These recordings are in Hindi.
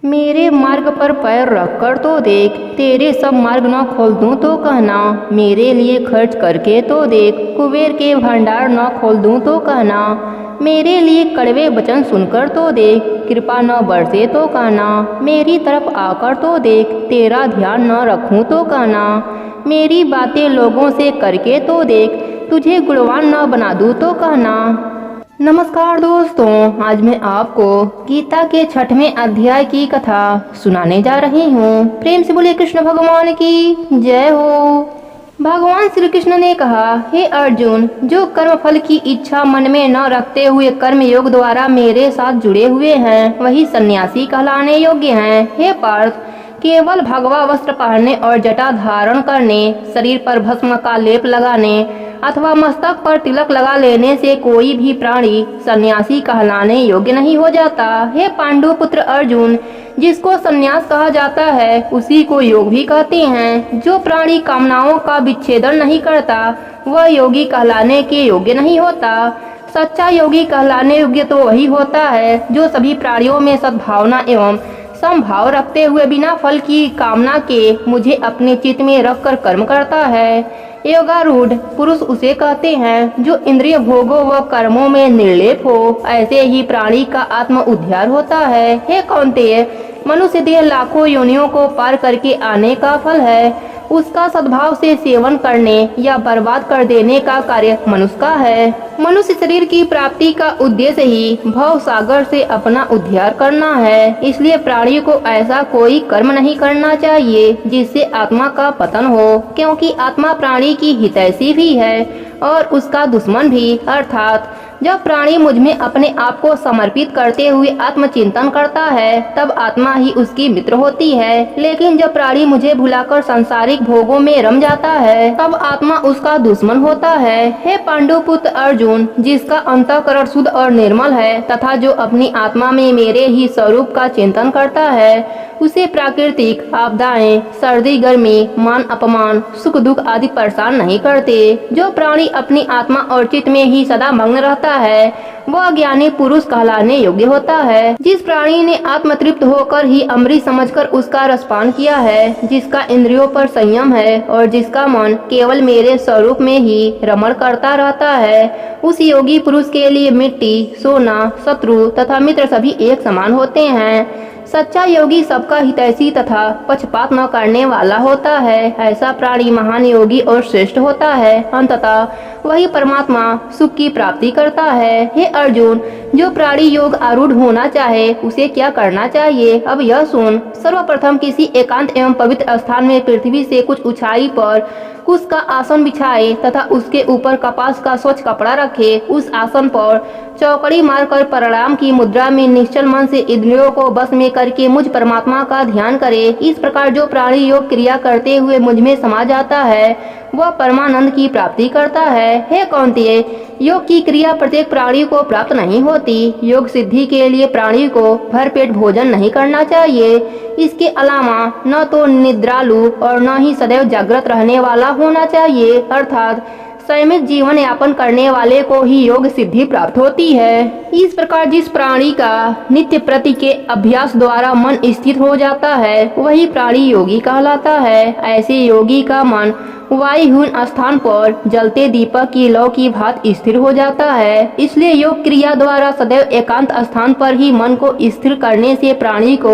मेरे मार्ग पर पैर रख कर तो देख, तेरे सब मार्ग न खोल दूं तो कहना। मेरे लिए खर्च करके तो देख, कुबेर के भंडार न खोल दूं तो कहना। मेरे लिए कड़वे वचन सुनकर तो देख, कृपा न बरसे तो कहना। मेरी तरफ आकर तो देख, तेरा ध्यान न रखूं तो कहना। मेरी बातें लोगों से करके तो देख, तुझे गुणवान न बना दूं तो कहना। नमस्कार दोस्तों, आज मैं आपको गीता के 6वें अध्याय की कथा सुनाने जा रही हूँ। प्रेम से बोले कृष्ण भगवान की जय हो। भगवान श्री कृष्ण ने कहा, हे अर्जुन, जो कर्म फल की इच्छा मन में न रखते हुए कर्म योग द्वारा मेरे साथ जुड़े हुए हैं, वही सन्यासी कहलाने योग्य हैं। हे पार्थ, केवल भगवा वस्त्र पहनने और जटा धारण करने, शरीर पर भस्म का लेप लगाने अथवा मस्तक पर तिलक लगा लेने से कोई भी प्राणी सन्यासी कहलाने योग्य नहीं हो जाता। हे पांडु पुत्र अर्जुन, जिसको सन्यास कहा जाता है उसी को योग भी कहते हैं। जो प्राणी कामनाओं का विच्छेदन नहीं करता वह योगी कहलाने के योग्य नहीं होता। सच्चा योगी कहलाने योग्य तो वही होता है जो सभी प्राणियों में सद्भावना एवं समभाव रखते हुए बिना फल की कामना के मुझे अपने चित्त में रखकर कर्म करता है। योगारूढ़ पुरुष उसे कहते हैं जो इंद्रिय भोगों व कर्मों में निर्लेप हो। ऐसे ही प्राणी का आत्म उद्धार होता है। हे कौन्तेय, मनुष्य देह लाखों योनियों को पार करके आने का फल है। उसका सद्भाव से सेवन करने या बर्बाद कर देने का कार्य मनुष्य का है। मनुष्य शरीर की प्राप्ति का उद्देश्य ही भव सागर से अपना उद्धार करना है। इसलिए प्राणी को ऐसा कोई कर्म नहीं करना चाहिए जिससे आत्मा का पतन हो, क्योंकि आत्मा प्राणी की हितैषी भी है और उसका दुश्मन भी। अर्थात जब प्राणी मुझ में अपने आप को समर्पित करते हुए आत्मचिंतन करता है तब आत्मा ही उसकी मित्र होती है, लेकिन जब प्राणी मुझे भुलाकर सांसारिक भोगों में रम जाता है तब आत्मा उसका दुश्मन होता है। हे पांडुपुत्र अर्जुन, जिसका अंतःकरण शुद्ध और निर्मल है तथा जो अपनी आत्मा में मेरे ही स्वरूप का चिंतन करता है, उसे प्राकृतिक आपदाएं, सर्दी गर्मी, मान अपमान, सुख दुख आदि परेशान नहीं करते। जो प्राणी अपनी आत्मा और चित्त में ही सदा मग्न रहता है वह ज्ञानी पुरुष कहलाने योग्य होता है। जिस प्राणी ने आत्मतृप्त होकर ही अमृत समझकर उसका रसपान किया है, जिसका इंद्रियों पर संयम है और जिसका मन केवल मेरे स्वरूप में ही रमण करता रहता है, उस योगी पुरुष के लिए मिट्टी, सोना, शत्रु तथा मित्र सभी एक समान होते हैं। सच्चा योगी सबका हितैषी तथा पक्षपात न करने वाला होता है। ऐसा प्राणी महान योगी और श्रेष्ठ होता है। अंततः वही परमात्मा सुख की प्राप्ति करता है। हे अर्जुन, जो प्राणी योग आरूढ़ होना चाहे उसे क्या करना चाहिए, अब यह सुन। सर्वप्रथम किसी एकांत एवं पवित्र स्थान में पृथ्वी से कुछ ऊंचाई पर कुश का आसन बिछाए तथा उसके ऊपर कपास का स्वच्छ कपड़ा रखे। उस आसन पर चौकड़ी मारकर प्रणाम की मुद्रा में निश्चल मन से इंद्रियों को बस में करके मुझ परमात्मा का ध्यान करे। इस प्रकार जो प्राणी योग क्रिया करते हुए मुझ में समा जाता है वह परमानंद की प्राप्ति करता है। हे कौन्तेय, योग की क्रिया प्रत्येक प्राणी को प्राप्त नहीं होती। योग सिद्धि के लिए प्राणी को भरपेट भोजन नहीं करना चाहिए। इसके अलावा न तो निद्रालु और न ही सदैव जागृत रहने वाला होना चाहिए। अर्थात संयमित जीवन यापन करने वाले को ही योग सिद्धि प्राप्त होती है। इस प्रकार जिस प्राणी का नित्य प्रति के अभ्यास द्वारा मन स्थिर हो जाता है वही प्राणी योगी कहलाता है। ऐसे योगी का मन वायुहीन स्थान पर जलते दीपक की लौ की भांत स्थिर हो जाता है। इसलिए योग क्रिया द्वारा सदैव एकांत स्थान पर ही मन को स्थिर करने से प्राणी को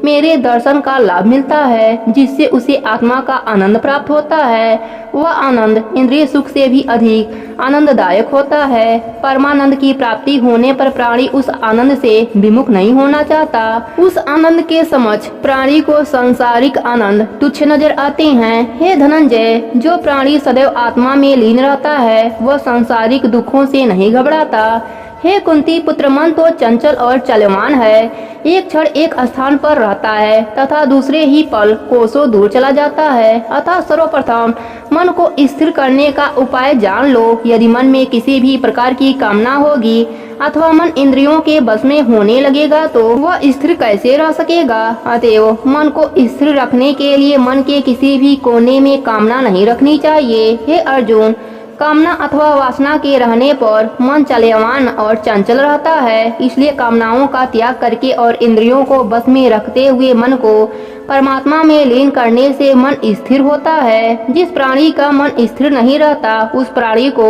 मेरे दर्शन का लाभ मिलता है, जिससे उसे आत्मा का आनंद प्राप्त होता है। वह आनंद इंद्रिय सुख से भी अधिक आनंददायक होता है। परमानंद की प्राप्ति होने पर प्राणी उस आनंद से विमुख नहीं होना चाहता। उस आनंद के समक्ष प्राणी को सांसारिक आनंद तुच्छ नजर आते हैं। हे धनंजय, जो प्राणी सदैव आत्मा में लीन रहता है वह सांसारिक दुखों से नहीं घबराता। हे कुंती पुत्र, मन तो चंचल और चलमान है। एक क्षण एक स्थान पर रहता है तथा दूसरे ही पल कोसों दूर चला जाता है। अतः सर्वप्रथम मन को स्थिर करने का उपाय जान लो। यदि मन में किसी भी प्रकार की कामना होगी अथवा मन इंद्रियों के बस में होने लगेगा तो वह स्थिर कैसे रह सकेगा। अतएव मन को स्थिर रखने के लिए मन के किसी भी कोने में कामना नहीं रखनी चाहिए। हे अर्जुन, कामना अथवा वासना के रहने पर मन चलेवान और चंचल रहता है। इसलिए कामनाओं का त्याग करके और इंद्रियों को बस में रखते हुए मन को परमात्मा में लीन करने से मन स्थिर होता है। जिस प्राणी का मन स्थिर नहीं रहता, उस प्राणी को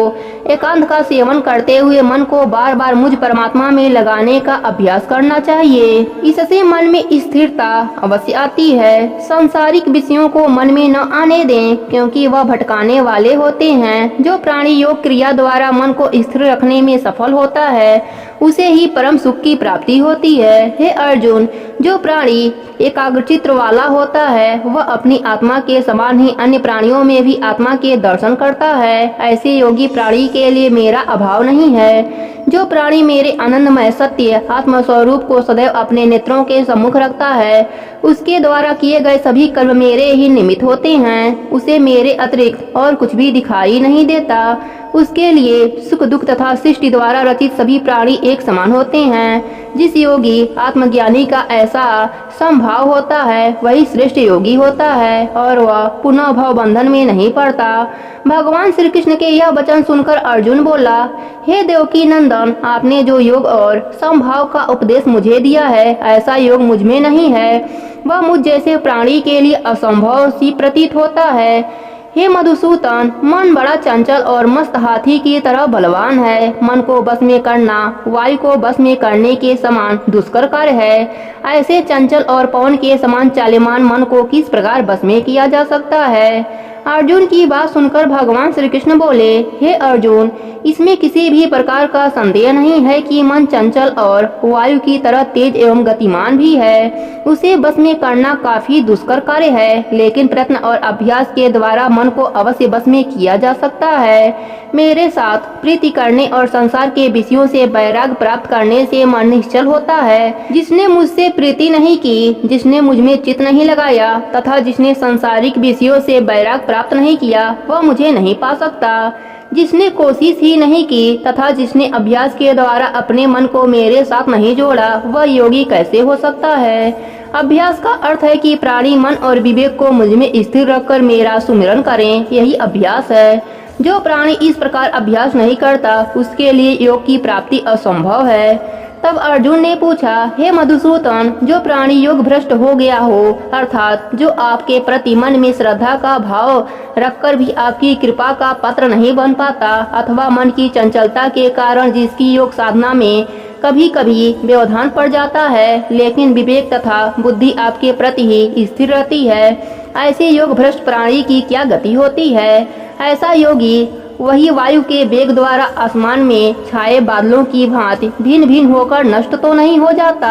एकांत का सेवन करते हुए मन को बार बार मुझ परमात्मा में लगाने का अभ्यास करना चाहिए। इससे मन में स्थिरता अवश्य आती है। सांसारिक विषयों को मन में न आने दें, क्योंकि वह भटकाने वाले होते हैं। जो प्राणी योग क्रिया द्वारा मन को स्थिर रखने में सफल होता है, उसे ही परम सुख की प्राप्ति होती है। हे अर्जुन, जो प्राणी एकाग्रचित्त वाला होता है, वह अपनी आत्मा के समान ही अन्य प्राणियों में भी आत्मा के दर्शन करता है। ऐसे योगी प्राणी के लिए मेरा अभाव नहीं है। जो प्राणी मेरे आनंदमय सत्य आत्म स्वरूप को सदैव अपने नेत्रों के सम्मुख रखता है, उसके द्वारा किए गए सभी कर्म मेरे ही निमित्त होते हैं। उसे मेरे अतिरिक्त और कुछ भी दिखाई नहीं देता। उसके लिए सुख दुख तथा सृष्टि द्वारा रचित सभी प्राणी एक समान होते हैं। जिस योगी आत्मज्ञानी का ऐसा समभाव होता है, वही श्रेष्ठ योगी होता है और वह पुनः भव बंधन में नहीं पड़ता। भगवान श्री कृष्ण के यह वचन सुनकर अर्जुन बोला, हे देवकी नंदन, आपने जो योग और समभाव का उपदेश मुझे दिया है, ऐसा योग मुझ में नहीं है। वह मुझ जैसे प्राणी के लिए असंभव सी प्रतीत होता है। हे मधुसूदन, मन बड़ा चंचल और मस्त हाथी की तरह बलवान है। मन को बस में करना वायु को बस में करने के समान दुष्कर कार्य है। ऐसे चंचल और पवन के समान चालिमान मन को किस प्रकार बस में किया जा सकता है? अर्जुन की बात सुनकर भगवान श्री कृष्ण बोले, हे अर्जुन, इसमें किसी भी प्रकार का संदेह नहीं है कि मन चंचल और वायु की तरह तेज एवं गतिमान भी है। उसे बस में करना काफी दुष्कर कार्य है, लेकिन प्रयत्न और अभ्यास के द्वारा मन को अवश्य बस में किया जा सकता है। मेरे साथ प्रीति करने और संसार के विषयों से वैराग्य प्राप्त करने से मन निश्चल होता है। जिसने मुझसे प्रीति नहीं की, जिसने मुझ में चित्त नहीं लगाया तथा जिसने संसारिक विषयों से वैराग्य प्राप्त नहीं किया, वह मुझे नहीं पा सकता। जिसने कोशिश ही नहीं की तथा जिसने अभ्यास के द्वारा अपने मन को मेरे साथ नहीं जोड़ा, वह योगी कैसे हो सकता है? अभ्यास का अर्थ है कि प्राणी मन और विवेक को मुझ में स्थिर रखकर मेरा सुमिरन करें, यही अभ्यास है। जो प्राणी इस प्रकार अभ्यास नहीं करता, उसके लिए योग की प्राप्ति असंभव है। तब अर्जुन ने पूछा, हे मधुसूदन, जो प्राणी योग भ्रष्ट हो गया हो, अर्थात जो आपके प्रति मन में श्रद्धा का भाव रखकर भी आपकी कृपा का पात्र नहीं बन पाता, अथवा मन की चंचलता के कारण जिसकी योग साधना में कभी कभी व्यवधान पड़ जाता है, लेकिन विवेक तथा बुद्धि आपके प्रति ही स्थिर रहती है, ऐसे योग भ्रष्ट प्राणी की क्या गति होती है? ऐसा योगी वही वायु के वेग द्वारा आसमान में छाए बादलों की भांति भिन्न भिन्न होकर नष्ट तो नहीं हो जाता।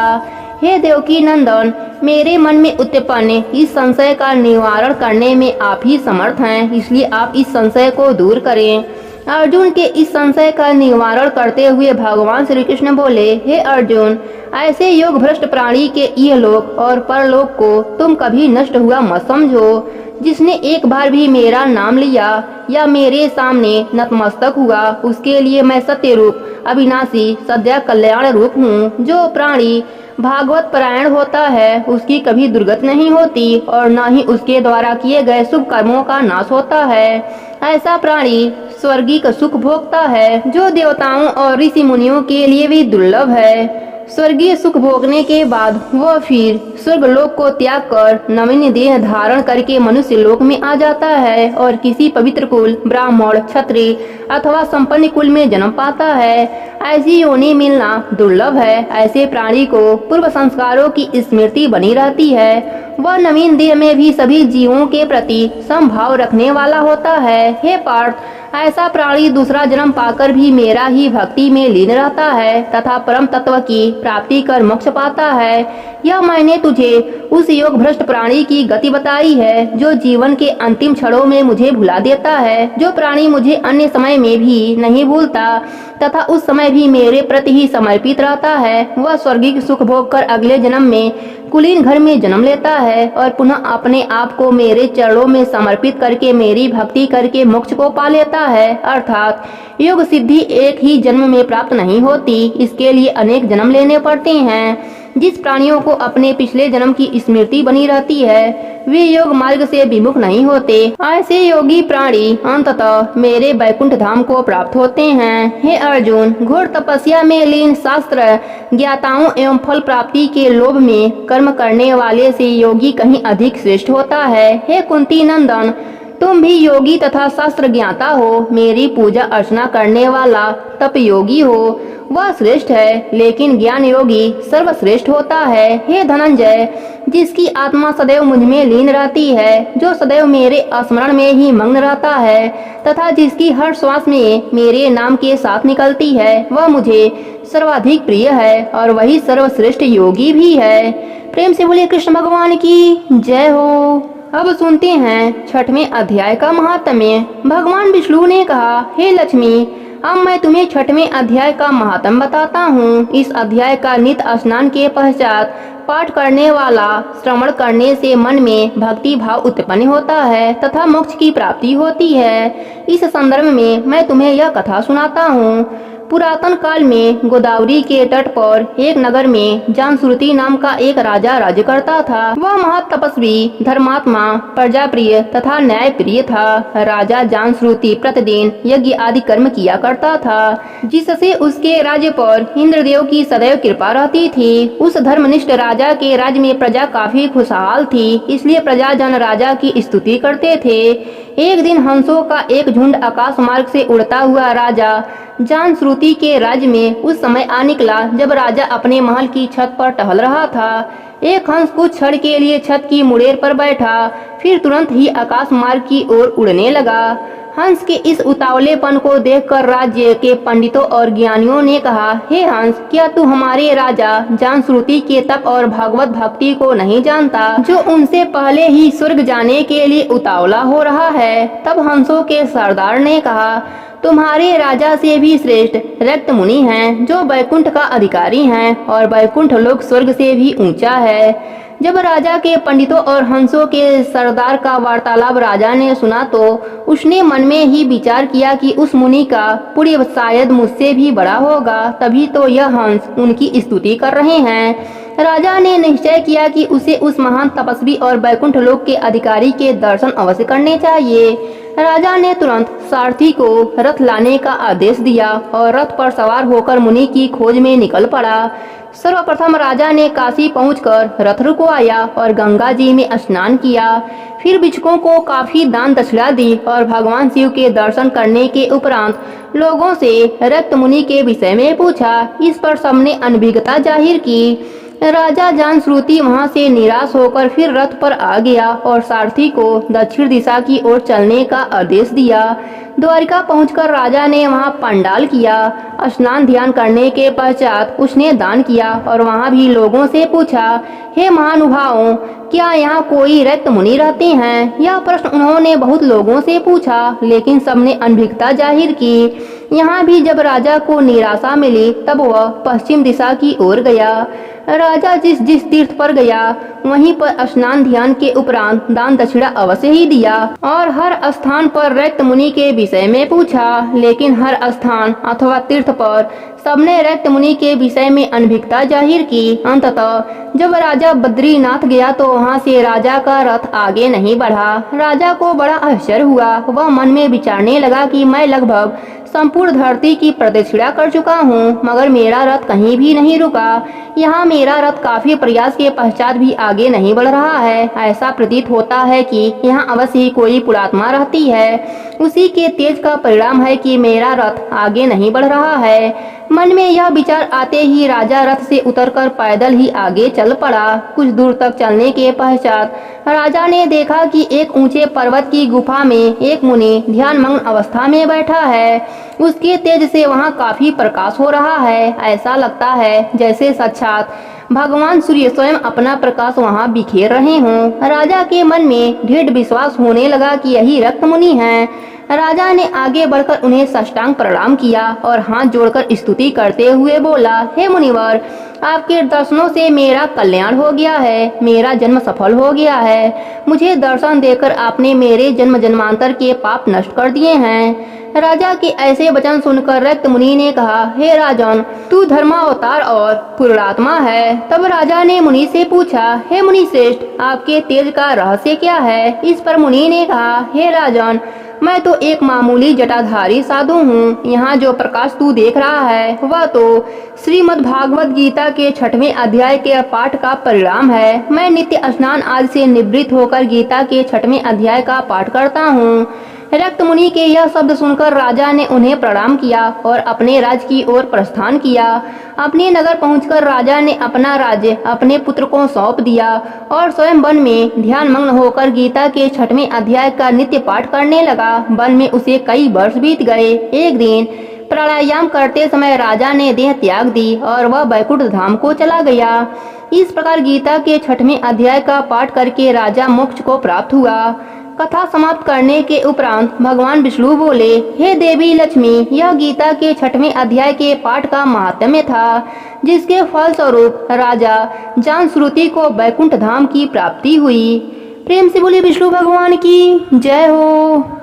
हे देवकी नंदन, मेरे मन में उत्पन्न इस संशय का निवारण करने में आप ही समर्थ हैं, इसलिए आप इस संशय को दूर करें। अर्जुन के इस संशय का निवारण करते हुए भगवान श्री कृष्ण बोले, हे अर्जुन, ऐसे योग भ्रष्ट प्राणी के यह लोक और परलोक को तुम कभी नष्ट हुआ मत समझो। जिसने एक बार भी मेरा नाम लिया या मेरे सामने नतमस्तक हुआ, उसके लिए मैं सत्य रूप अविनाशी सद्या कल्याण रूप हूँ। जो प्राणी भागवत परायण होता है, उसकी कभी दुर्गति नहीं होती और न ही उसके द्वारा किए गए शुभ कर्मों का नाश होता है। ऐसा प्राणी स्वर्गीय सुख भोगता है, जो देवताओं और ऋषि मुनियों के लिए भी दुर्लभ है। स्वर्गीय सुख भोगने के बाद वह फिर स्वर्ग लोक को त्याग कर नवीन देह धारण करके मनुष्य लोक में आ जाता है और किसी पवित्र कुल, ब्राह्मण, क्षत्रिय अथवा संपन्न कुल में जन्म पाता है। ऐसी योनि मिलना दुर्लभ है। ऐसे प्राणी को पूर्व संस्कारों की स्मृति बनी रहती है। वह नवीन देह में भी सभी जीवों के प्रति समभाव रखने वाला होता है। हे पार्थ, ऐसा प्राणी दूसरा जन्म पाकर भी मेरा ही भक्ति में लीन रहता है तथा परम तत्व की प्राप्ति कर मोक्ष पाता है। यह मैंने तुझे उस योग भ्रष्ट प्राणी की गति बताई है, जो जीवन के अंतिम क्षणों में मुझे भुला देता है। जो प्राणी मुझे अन्य समय में भी नहीं भूलता तथा उस समय भी मेरे प्रति ही समर्पित रहता है, वह स्वर्गीय सुख भोग कर अगले जन्म में कुलीन घर में जन्म लेता है और पुनः अपने आप को मेरे चरणों में समर्पित करके मेरी भक्ति करके मोक्ष को पा लेता है। अर्थात योग सिद्धि एक ही जन्म में प्राप्त नहीं होती, इसके लिए अनेक जन्म लेने पड़ते हैं। जिस प्राणियों को अपने पिछले जन्म की स्मृति बनी रहती है वे योग मार्ग से विमुख नहीं होते। ऐसे योगी प्राणी अंततः मेरे बैकुंठ धाम को प्राप्त होते हैं। हे अर्जुन, घोर तपस्या में लीन शास्त्र ज्ञाताओं एवं फल प्राप्ति के लोभ में कर्म करने वाले से योगी कहीं अधिक श्रेष्ठ होता है। हे कुंती नंदन, तुम भी योगी तथा शास्त्र ज्ञाता हो। मेरी पूजा अर्चना करने वाला तप योगी हो, वह श्रेष्ठ है, लेकिन ज्ञान योगी सर्वश्रेष्ठ होता है। हे धनंजय, जिसकी आत्मा सदैव मुझ में लीन रहती है, जो सदैव मेरे स्मरण में ही मग्न रहता है तथा जिसकी हर श्वास में मेरे नाम के साथ निकलती है, वह मुझे सर्वाधिक प्रिय है और वही सर्वश्रेष्ठ योगी भी है। प्रेम से बोलिए कृष्ण भगवान की जय हो। अब सुनते हैं छठवें अध्याय का महात्म्य। भगवान विष्णु ने कहा, हे लक्ष्मी, अब मैं तुम्हें छठवें अध्याय का महात्म्य बताता हूँ। इस अध्याय का नित्य स्नान के पश्चात पाठ करने वाला श्रवण करने से मन में भक्ति भाव उत्पन्न होता है तथा मोक्ष की प्राप्ति होती है। इस संदर्भ में मैं तुम्हें यह कथा सुनाता हूँ। पुरातन काल में गोदावरी के तट पर एक नगर में जानश्रुति नाम का एक राजा राज्य करता था। वह महातपस्वी, धर्मात्मा, प्रजाप्रिय तथा न्यायप्रिय था। राजा जानश्रुति प्रतिदिन यज्ञ आदि कर्म किया करता था, जिससे उसके राज्य पर इंद्रदेव की सदैव कृपा रहती थी। उस धर्मनिष्ठ राजा के राज्य में प्रजा काफी खुशहाल थी, इसलिए प्रजाजन राजा की स्तुति करते थे। एक दिन हंसों का एक झुंड आकाश मार्ग से उड़ता हुआ राजा जानश्रुति के राज्य में उस समय आ निकला जब राजा अपने महल की छत पर टहल रहा था। एक हंस कुछ क्षण के लिए छत की मुड़ेर पर बैठा, फिर तुरंत ही आकाश मार्ग की ओर उड़ने लगा। हंस के इस उतावलेपन को देखकर राज्य के पंडितों और ज्ञानियों ने कहा, हे हंस, क्या तू हमारे राजा जानश्रुति के तप और भागवत भक्ति को नहीं जानता, जो उनसे पहले ही स्वर्ग जाने के लिए उतावला हो रहा है। तब हंसों के सरदार ने कहा, तुम्हारे राजा से भी श्रेष्ठ रक्त मुनि हैं, जो बैकुंठ का अधिकारी हैं और बैकुंठ लोक स्वर्ग से भी ऊंचा है। जब राजा के पंडितों और हंसों के सरदार का वार्तालाप राजा ने सुना तो उसने मन में ही विचार किया कि उस मुनि का पुण्य शायद मुझसे भी बड़ा होगा, तभी तो यह हंस उनकी स्तुति कर रहे हैं। राजा ने निश्चय किया कि उसे उस महान तपस्वी और बैकुंठ लोक के अधिकारी के दर्शन अवश्य करने चाहिए। राजा ने तुरंत सारथी को रथ लाने का आदेश दिया और रथ पर सवार होकर मुनि की खोज में निकल पड़ा। सर्वप्रथम राजा ने काशी पहुंचकर रथ रुकवाया और गंगा जी में स्नान किया। फिर भिक्षुकों को काफी दान दक्षिणा दी और भगवान शिव के दर्शन करने के उपरांत लोगों से रक्त मुनि के विषय में पूछा। इस पर सबने अनभिज्ञता जाहिर की। राजा जानश्रुति वहां से निराश होकर फिर रथ पर आ गया और सारथी को दक्षिण दिशा की ओर चलने का आदेश दिया। द्वारिका पहुंचकर राजा ने वहां पंडाल किया। स्नान ध्यान करने के पश्चात उसने दान किया और वहां भी लोगों से पूछा, हे महानुभावों, क्या यहाँ कोई रक्त मुनि रहते हैं? यह प्रश्न उन्होंने बहुत लोगों से पूछा, लेकिन सबने अनभिज्ञता जाहिर की। यहाँ भी जब राजा को निराशा मिली तब वह पश्चिम दिशा की ओर गया। राजा जिस तीर्थ पर गया वहीं पर स्नान ध्यान के उपरांत दान दक्षिणा अवश्य ही दिया और हर स्थान पर रक्त मुनि के विषय में पूछा, लेकिन हर स्थान अथवा तीर्थ पर सबने रक्त मुनि के विषय में अनभिज्ञता जाहिर की। अंततः जब राजा बद्रीनाथ गया तो वहां से राजा का रथ आगे नहीं बढ़ा। राजा को बड़ा आश्चर्य हुआ। वह मन में विचारने लगा कि मैं लगभग संपूर्ण धरती की प्रदक्षिणा कर चुका हूँ, मगर मेरा रथ कहीं भी नहीं रुका। यहाँ मेरा रथ काफी प्रयास के पश्चात भी आगे नहीं बढ़ रहा है। ऐसा प्रतीत होता है कि यहाँ अवश्य ही कोई पुरात्मा रहती है। उसी के तेज का परिणाम है कि मेरा रथ आगे नहीं बढ़ रहा है। मन में यह विचार आते ही राजा रथ से उतरकर पैदल ही आगे चल पड़ा। कुछ दूर तक चलने के पश्चात राजा ने देखा कि एक ऊंचे पर्वत की गुफा में एक मुनि ध्यानमग्न अवस्था में बैठा है। उसके तेज से वहां काफी प्रकाश हो रहा है। ऐसा लगता है जैसे साक्षात भगवान सूर्य स्वयं अपना प्रकाश वहां बिखेर रहे हों। राजा के मन में दृढ़ विश्वास होने लगा कि यही रक्त मुनि हैं। राजा ने आगे बढ़कर उन्हें साष्टांग प्रणाम किया और हाथ जोड़कर स्तुति करते हुए बोला, हे मुनिवर, आपके दर्शनों से मेरा कल्याण हो गया है, मेरा जन्म सफल हो गया है। मुझे दर्शन देकर आपने मेरे जन्म जन्मांतर के पाप नष्ट कर दिए हैं। राजा के ऐसे वचन सुनकर रक्त मुनि ने कहा, हे राजन, तू धर्मावतार और पूर्णात्मा है। तब राजा ने मुनि से पूछा, हे मुनि श्रेष्ठ, आपके तेज का रहस्य क्या है? इस पर मुनि ने कहा, हे राजन, मैं तो एक मामूली जटाधारी साधु हूँ। यहाँ जो प्रकाश तू देख रहा है वह तो श्रीमद् भागवत गीता के 6वें अध्याय के पाठ का परिणाम है। मैं नित्य स्नान आदि से निवृत्त होकर गीता के 6वें अध्याय का पाठ करता हूँ। रक्त मुनि के यह शब्द सुनकर राजा ने उन्हें प्रणाम किया और अपने राज्य की ओर प्रस्थान किया। अपने नगर पहुंचकर राजा ने अपना राज्य अपने पुत्र को सौंप दिया और स्वयं वन में ध्यान मग्न होकर गीता के 6वें अध्याय का नित्य पाठ करने लगा। वन में उसे कई वर्ष बीत गए। एक दिन प्राणायाम करते समय राजा ने देह त्याग दी और वह बैकुंठ धाम को चला गया। इस प्रकार गीता के 6वें अध्याय का पाठ करके राजा मोक्ष को प्राप्त हुआ। कथा समाप्त करने के उपरांत भगवान विष्णु बोले, हे देवी लक्ष्मी, यह गीता के 6वें अध्याय के पाठ का महात्म्य था, जिसके फलस्वरूप राजा जामश्रुति को बैकुंठ धाम की प्राप्ति हुई। प्रेम से बोले विष्णु भगवान की जय हो।